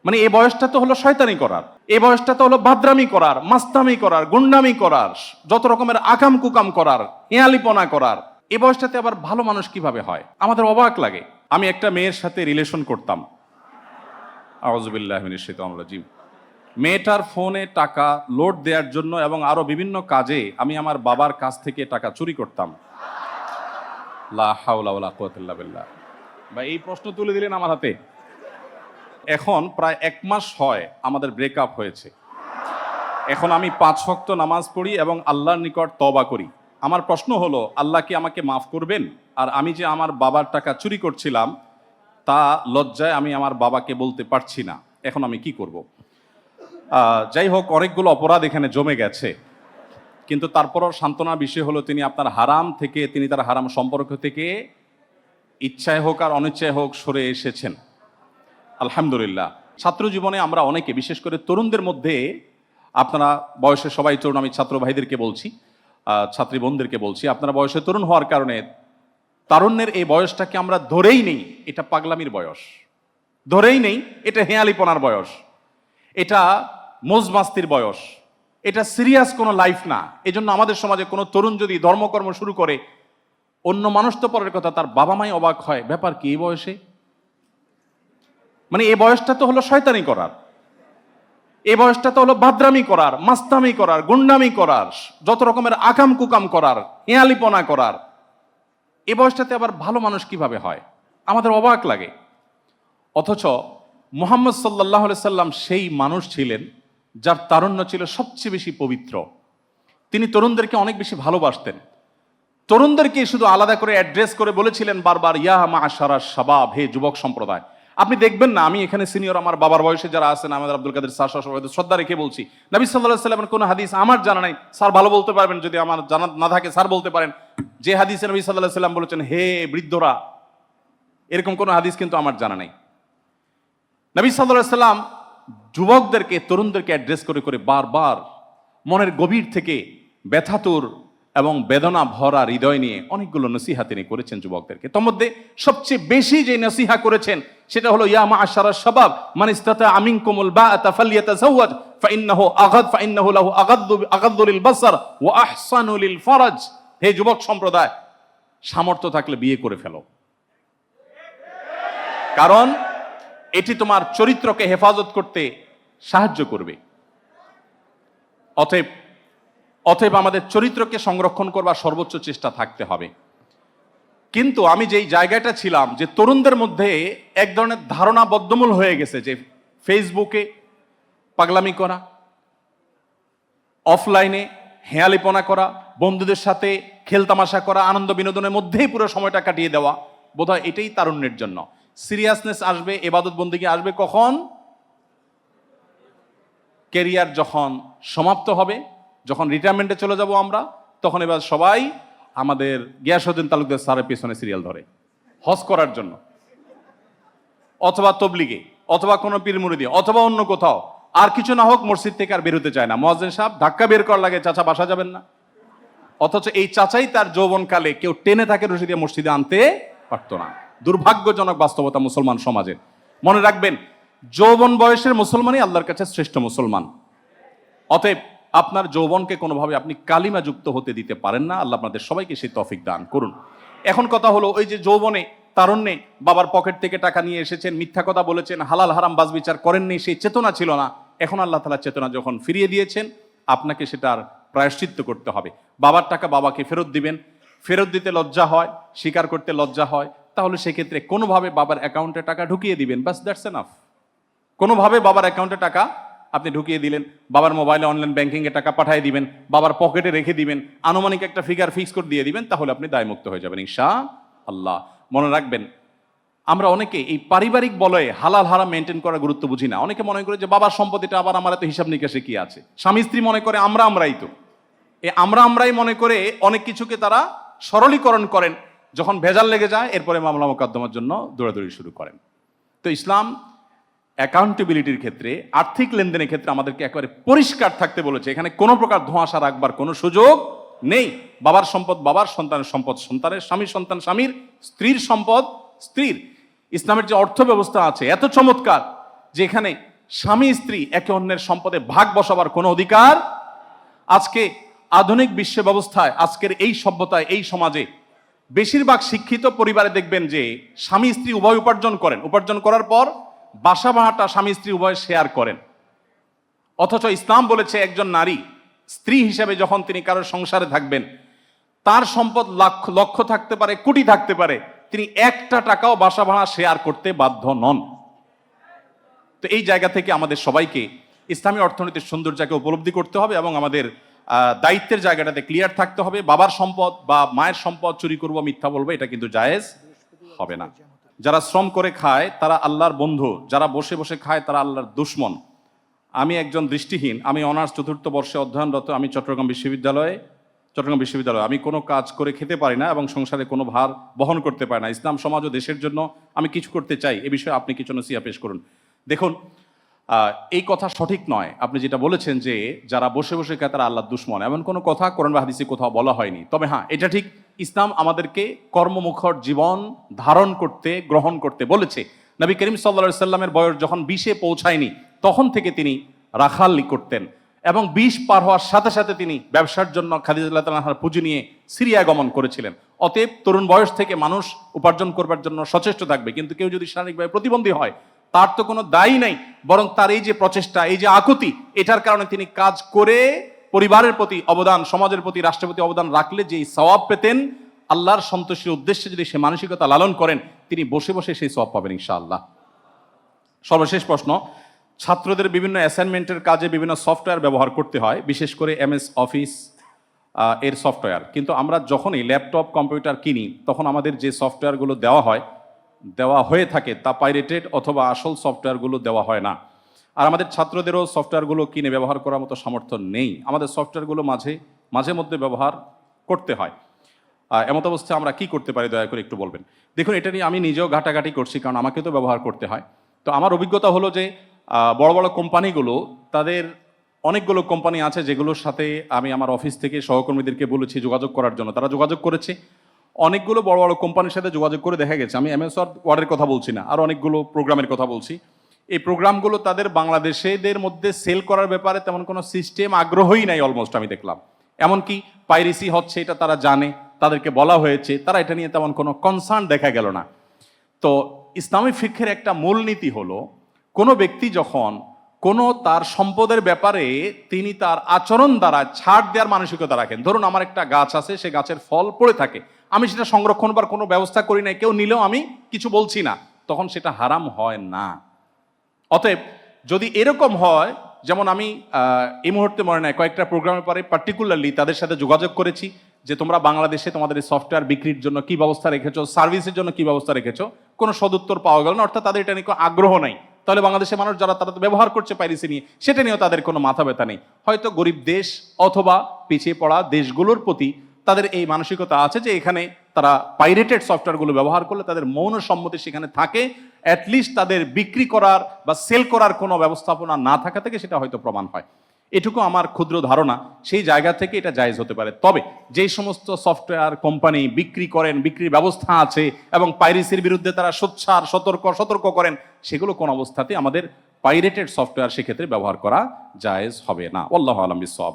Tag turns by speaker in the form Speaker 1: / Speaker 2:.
Speaker 1: মানে এই বয়সটা তো হলো শয়তানি করার, এই বয়সটা তো হলো বাদরামি করার, মাস্তামি করার, গুন্ডামি করার, যত রকমের আকাম কুকাম করার, হেয়ালিপনা করার। এই বয়সটাতে আবার ভালো মানুষ কিভাবে হয় আমাদের অবাক লাগে। আমি একটা মেয়ের সাথে রিলেশন করতাম, আউযুবিল্লাহি মিনাশ শাইতানির রাজিম। মেয়েটার ফোনে টাকা লোড দেওয়ার জন্য এবং আরো বিভিন্ন কাজে আমি আমার বাবার কাছ থেকে টাকা চুরি করতাম। লা হাওলা ওয়ালা কুওয়াতা ইল্লা বিল্লাহ। ভাই এই প্রশ্ন তুলে দিলেন আমার হাতে। এখন প্রায় 1 মাস হয় আমাদের ব্রেকআপ হয়েছে। এখন আমি 5 ওয়াক্ত নামাজ পড়ি এবং আল্লাহর নিকট তওবা করি। আমার প্রশ্ন হলো, আল্লাহ কি আমাকে মাফ করবেন? আর আমি যে আমার বাবার টাকা চুরি করছিলাম তা লজ্জায় আমি আমার বাবাকে বলতে পারছি না। এখন আমি কি করব? যাই হোক, অনেকগুলো অপরাধ এখানে জমে গেছে, কিন্তু তারপরও সান্ত্বনার বিষয় হলো তিনি আপনার হারাম থেকে, তিনি তার হারাম সম্পর্ক থেকে ইচ্ছায় হোক আর অনিচ্ছায় হোক সরে এসেছেন, আলহামদুলিল্লাহ। ছাত্র জীবনে আমরা অনেকে, বিশেষ করে তরুণদের মধ্যে, আপনারা বয়সে সবাই তরুণ, আমি ছাত্র ভাইদেরকে বলছি, ছাত্রী বোনদেরকে বলছি, আপনারা বয়সে তরুণ হওয়ার কারণে তারুণ্যের এই বয়সটাকে আমরা ধরেই নেই এটা পাগলামির বয়স, ধরেই নেই এটা হেয়ালিপনার বয়স, এটা মজমাস্তির বয়স, এটা সিরিয়াস কোনো লাইফ না। এজন্য আমাদের সমাজে কোনো তরুণ যদি ধর্মকর্ম শুরু করে, অন্য মানুষ তো পরের কথা, তার বাবা মাই অবাক হয়, ব্যাপার কি এই বয়সে? মানে এই বয়সটা তো হলো শয়তানি করার, এই বয়সটা তো হলো বাদরামি করার, মাস্তামি করার, গুন্ডামি করার, যত রকমের আকাম কুকাম করার, হেয়ালিপনা করার। এই বয়সটাতে আবার ভালো মানুষ কিভাবে হয় আমাদের অবাক লাগে। অথচ মুহাম্মদ সাল্লাল্লাহু আলাইহি সাল্লাম সেই মানুষ ছিলেন যার তারুণ্য ছিল সবচেয়ে বেশি পবিত্র। তিনি তরুণদেরকে অনেক বেশি ভালোবাসতেন, তরুণদেরকে শুধু আলাদা করে অ্যাড্রেস করে বলেছিলেন বারবার, ইয়া মা'আশারাশ শাবাব, হে যুবক সম্প্রদায়। আপনি দেখবেন না, আমি এখানে সিনিয়র, আমার বাবার বয়সে যারা আছেন, আমাদের আব্দুল কাদের স্যার সবাই শ্রদ্ধা রেখে বলছি, নবী সাল্লাল্লাহু আলাইহি সাল্লামের কোনো হাদিস আমার জানা নাই, স্যার ভালো বলতে পারবেন, যদি আমার জানা না থাকে স্যার বলতে পারেন, যে হাদিসে নবী সাল্লাল্লাহু আলাইহি সাল্লাম বলেছেন হে বৃদ্ধরা, এরকম কোনো হাদিস কিন্তু আমার জানা নাই। নবী সাল্লাল্লাহু আলাইহি সাল্লাম যুবকদেরকে, তরুণদেরকে অ্যাড্রেস করে করে বারবার মনের গভীর থেকে ব্যথাতুর এবং বেদনা ভরা হৃদয় নিয়ে অনেকগুলো নসিহা তিনি করেছেন যুবকদেরকে। তার মধ্যে সবচেয়ে বেশি যে নসিহা করেছেন সেটা হলো, ইয়া মা'আশারাশ শাবাব মান ইসতাতা'a মিনকুমুল বা'আতা ফালইয়াতাযাওয়াজ ফাইন্নাহু লাহু আগাদ্দু লিল বাসার ওয়া আহসানু লিল ফারাজ। হে যুবক সম্প্রদায়, সামর্থ্য থাকলে বিয়ে করে ফেলো, কারণ এটি তোমার চরিত্রকে হেফাজত করতে সাহায্য করবে। অতএব আমাদের চরিত্রকে সংরক্ষণ করবার সর্বোচ্চ চেষ্টা থাকতে হবে। কিন্তু আমি যেই জায়গাটা ছিলাম, যে তরুণদের মধ্যে এক ধরনের ধারণা বদ্ধমূল হয়ে গেছে যে ফেসবুকে পাগলামি করা, অফলাইনে হেয়ালিপনা করা, বন্ধুদের সাথে খেলতামাশা করা, আনন্দ বিনোদনের মধ্যেই পুরো সময়টা কাটিয়ে দেওয়া, বোধহয় এটাই তারুণ্যের জন্য। সিরিয়াসনেস আসবে, ইবাদত বন্দেগী আসবে কখন? ক্যারিয়ার যখন সমাপ্ত হবে, যখন রিটায়ারমেন্টে চলে যাব আমরা, তখন এবার সবাই আমাদের গিয়াসউদ্দিন তালুকদার স্যারের পেছনে সিরিয়াল ধরে হজ করার জন্য, অথবা তবলিগে, অথবা কোনো পীর মুরিদি, অথবা অন্য কোথাও। আর কিছু না হোক, মসজিদ থেকে আর বেরোতে চায় না। মুয়াজ্জিন সাহেব ধাক্কা বের করার লাগে, চাচা বাসা যাবেন না। অথচ এই চাচাই তার যৌবনকালে কেউ টেনে তাকে রশি দিয়ে মসজিদে আনতে পারতো না। দুর্ভাগ্যজনক বাস্তবতা মুসলমান সমাজের। মনে রাখবেন, যৌবন বয়সের মুসলমানই আল্লাহর কাছে শ্রেষ্ঠ মুসলমান। অতএব আপনার যৌবনকে কোনোভাবে আপনি কালিমা যুক্ত হতে দিতে পারেন না। আল্লাহ আপনাদের সবাইকে সেই তৌফিক দান করুন। এখন কথা হলো, ওই যে যৌবনে, তারুণ্যে বাবার পকেট থেকে টাকা নিয়ে এসেছেন, মিথ্যা কথা বলেছেন, হালাল হারাম বাজ বিচার করেননি, সেই চেতনা ছিল না। এখন আল্লাহ তাআলা চেতনা যখন ফিরিয়ে দিয়েছেন, আপনাকে সেটার প্রায়শ্চিত্ত করতে হবে। বাবার টাকা বাবাকে ফেরত দিবেন, ফেরত দিতে লজ্জা হয়, স্বীকার করতে লজ্জা হয়, তাহলে সেক্ষেত্রে কোনোভাবে বাবার অ্যাকাউন্টে টাকা ঢুকিয়ে দিবেন, বাস, দ্যাটস এনাফ। কোনোভাবে বাবার অ্যাকাউন্টে টাকা আপনি ঢুকিয়ে দিলেন, বাবার মোবাইলে অনলাইন ব্যাংকিংয়ে টাকা পাঠিয়ে দিবেন, বাবার পকেটে রেখে দিবেন, আনুমানিক একটা ফিগার ফিক্স করে দিয়ে দিবেন, তাহলে আপনি দায়মুক্ত হয়ে যাবেন ইনশাআল্লাহ। মনে রাখবেন, আমরা অনেকে এই পারিবারিক বলয়ে হালাল হারাম মেনটেন করার গুরুত্ব বুঝি না। অনেকে মনে করে যে বাবার সম্পত্তিটা আবার আমার এত হিসাব নিকাশে কি আছে। স্বামী স্ত্রী মনে করে আমরাই তো, এই আমরাই মনে করে অনেক কিছুকে তারা সরলীকরণ করেন। যখন ভেজাল লেগে যায়, এরপরে মামলা মোকদ্দমার জন্য দৌড়াদৌড়ি শুরু করেন। তো ইসলাম অ্যাকাউন্টেবিলিটির ক্ষেত্রে, আর্থিক লেনদেনের ক্ষেত্রে আমাদেরকে একেবারে পরিষ্কার থাকতে বলেছে। এখানে কোনো প্রকার ধোঁয়াশা রাখবার কোনো সুযোগ নেই। বাবার সম্পদ বাবার, সন্তানের সম্পদ সন্তানের, স্বামীর সন্তান স্বামীর, স্ত্রীর সম্পদ স্ত্রীর। ইসলামের যে অর্থ ব্যবস্থা আছে এত চমৎকার যে এখানে স্বামী স্ত্রী একে অন্যের সম্পদে ভাগ বসাবার কোনো অধিকার। আজকে আধুনিক বিশ্ব ব্যবস্থায়, আজকের এই সভ্যতায়, এই সমাজে বেশিরভাগ শিক্ষিত পরিবারে দেখবেন যে স্বামী স্ত্রী উভয় উপার্জন করেন, উপার্জন করার পর বাসা ভাড়াটা স্বামী স্ত্রী উভয় শেয়ার করেন। অথচ ইসলাম বলেছে একজন নারী স্ত্রী হিসেবে যখন তিনি কারোর সংসারে থাকবেন, তার সম্পদ লক্ষ লক্ষ থাকতে পারে, কোটি থাকতে পারে, তিনি একটা টাকাও বাসা ভাড়া শেয়ার করতে বাধ্য নন। তো এই জায়গা থেকে আমাদের সবাইকে ইসলামী অর্থনীতির সৌন্দর্যকে উপলব্ধি করতে হবে এবং আমাদের দায়িত্বের জায়গাটাতে ক্লিয়ার থাকতে হবে। বাবার সম্পদ বা মায়ের সম্পদ চুরি করবো, মিথ্যা বলবো, এটা কিন্তু জায়েজ হবে না। যারা শ্রম করে খায় তারা আল্লাহর বন্ধু, যারা বসে বসে খায় তারা আল্লাহর দুশ্মন। আমি একজন দৃষ্টিহীন, আমি অনার্স চতুর্থ বর্ষে অধ্যয়নরত, আমি চট্টগ্রাম বিশ্ববিদ্যালয়ে আমি কোনো কাজ করে খেতে পারি না এবং সংসারে কোনো ভার বহন করতে পারি না। ইসলাম সমাজ ও দেশের জন্য আমি কিছু করতে চাই, এ বিষয়ে আপনি কিছু নসিহা পেশ করুন। দেখুন, এই কথা সঠিক নয়। আপনি যেটা বলেছেন যে যারা বসে বসে খায় তারা আল্লাহর দুশ্মন, এমন কোনো কথা কোরআন বা হাদিসে কোথাও বলা হয়নি। তবে হ্যাঁ, এটা ঠিক, ইসলাম আমাদেরকে কর্মমুখর জীবন ধারণ করতে, গ্রহণ করতে বলেছে। নবী করিম সাল্লাল্লাহু আলাইহি সাল্লামের বয়স যখন 20-এ পৌঁছায়নি তখন থেকে তিনি রাখালি করতেন এবং 20 পার হওয়ার সাথে সাথে তিনি ব্যবসার জন্য খাদিজা রাদিয়াল্লাহু তাআলার পুঁজি নিয়ে সিরিয়া গমন করেছিলেন। অতএব তরুণ বয়স থেকে মানুষ উপার্জন করবার জন্য সচেষ্ট থাকবে, কিন্তু কেউ যদি শারীরিকভাবে প্রতিবন্ধী হয় তার তো কোনো দায়ী নাই, বরং তার এই যে প্রচেষ্টা, এই যে আকুতি, এটার কারণে তিনি কাজ করে পরিবারের প্রতি অবদান, সমাজের প্রতি, রাষ্ট্রের প্রতি অবদান রাখলে যেই সওয়াব পেতেন, আল্লাহর সন্তুষ্টির উদ্দেশ্যে যদি সে মানসিকতা লালন করেন, তিনি বসে বসে সেই সওয়াব পাবেন ইনশাআল্লাহ। সর্বশেষ প্রশ্ন, ছাত্রদের বিভিন্ন অ্যাসাইনমেন্টের কাজে বিভিন্ন সফটওয়্যার ব্যবহার করতে হয়, বিশেষ করে MS অফিস এর সফটওয়্যার, কিন্তু আমরা যখনই ল্যাপটপ কম্পিউটার কিনি তখন আমাদের যে সফটওয়্যারগুলো দেওয়া হয়ে থাকে তা পাইরেটেড অথবা আসল সফটওয়্যারগুলো দেওয়া হয় না। আর আমাদের ছাত্রদেরও সফটওয়্যারগুলো কিনে ব্যবহার করার মতো সামর্থ্য নেই। আমাদের সফটওয়্যারগুলো মাঝে মধ্যে ব্যবহার করতে হয়। এমত অবস্থায় আমরা কি করতে পারি, দয়া করে একটু বলবেন। দেখুন, এটা নিয়ে আমি নিজেও ঘাটাঘাটি করছি, কারণ আমাকে তো ব্যবহার করতে হয়। তো আমার অভিজ্ঞতা হলো যে বড় বড় কোম্পানিগুলো, তাদের অনেকগুলো কোম্পানি আছে যেগুলোর সাথে আমি আমার অফিস থেকে সহকর্মীদেরকে বলেছি যোগাযোগ করার জন্য, তারা যোগাযোগ করেছে। অনেকগুলো বড় বড় কোম্পানির সাথে যোগাযোগ করে দেখা গেছে, আমি MS ওয়ার্ডের কথা বলছি না, আর অনেকগুলো প্রোগ্রামের কথা বলছি, এই প্রোগ্রামগুলো তাদের বাংলাদেশিদের মধ্যে সেল করার ব্যাপারে তেমন কোনো সিস্টেম, আগ্রহই নাই অলমোস্ট আমি দেখলাম। এমনকি পাইরেসি হচ্ছে এটা তারা জানে, তাদেরকে বলা হয়েছে, তারা এটা নিয়ে তেমন কোনো কনসার্ন দেখা গেল না। তো ইসলামী ফিকহের একটা মূলনীতি হলো, কোনো ব্যক্তি যখন কোনো তার সম্পদের ব্যাপারে তিনি তার আচরণ দ্বারা ছাড় দেওয়ার মানসিকতা রাখেন, ধরুন আমার একটা গাছ আছে, সে গাছের ফল পড়ে থাকে, আমি সেটা সংরক্ষণ করার কোনো ব্যবস্থা করি না, কেউ নিলেও আমি কিছু বলছি না, তখন সেটা হারাম হয় না। অতএব যদি এরকম হয়, যেমন আমি এই মুহূর্তে মনে নাই, কয়েকটা প্রোগ্রামের পরে পার্টিকুলারলি তাদের সাথে যোগাযোগ করেছি যে তোমরা বাংলাদেশে তোমাদের এই সফটওয়্যার বিক্রির জন্য কি ব্যবস্থা রেখেছো, সার্ভিসের জন্য কি ব্যবস্থা রেখেছো, কোনো সদুত্তর পাওয়া গেল না, অর্থাৎ তাদের এটা নিয়ে কোনো আগ্রহ নাই। তাহলে বাংলাদেশের মানুষ যারা তারা ব্যবহার করছে পাইরেসি নিয়ে, সেটা নিয়েও তাদের কোনো মাথা ব্যথা নেই। হয়তো গরিব দেশ অথবা পিছিয়ে পড়া দেশগুলোর প্রতি তাদের এই মানসিকতা আছে যে এখানে তারা পাইরেটেড সফটওয়্যারগুলো ব্যবহার করলে তাদের মৌন সম্মতি সেখানে থাকে, অ্যাটলিস্ট তাদের বিক্রি করার বা সেল করার কোনো ব্যবস্থাপনা না থাকা থেকে সেটা হয়তো প্রমাণ হয়। এটুকু আমার ক্ষুদ্র ধারণা, সেই জায়গা থেকে এটা জায়েজ হতে পারে। তবে যেই সমস্ত সফটওয়্যার কোম্পানি বিক্রি করেন, বিক্রির ব্যবস্থা আছে এবং পাইরেসির বিরুদ্ধে তারা সোচ্চার সতর্ক করেন, সেগুলো কোন অবস্থাতে আমাদের পাইরেটেড সফটওয়্যার সেক্ষেত্রে ব্যবহার করা জায়েজ হবে না। আল্লাহু আ'লাম বিসওয়াব।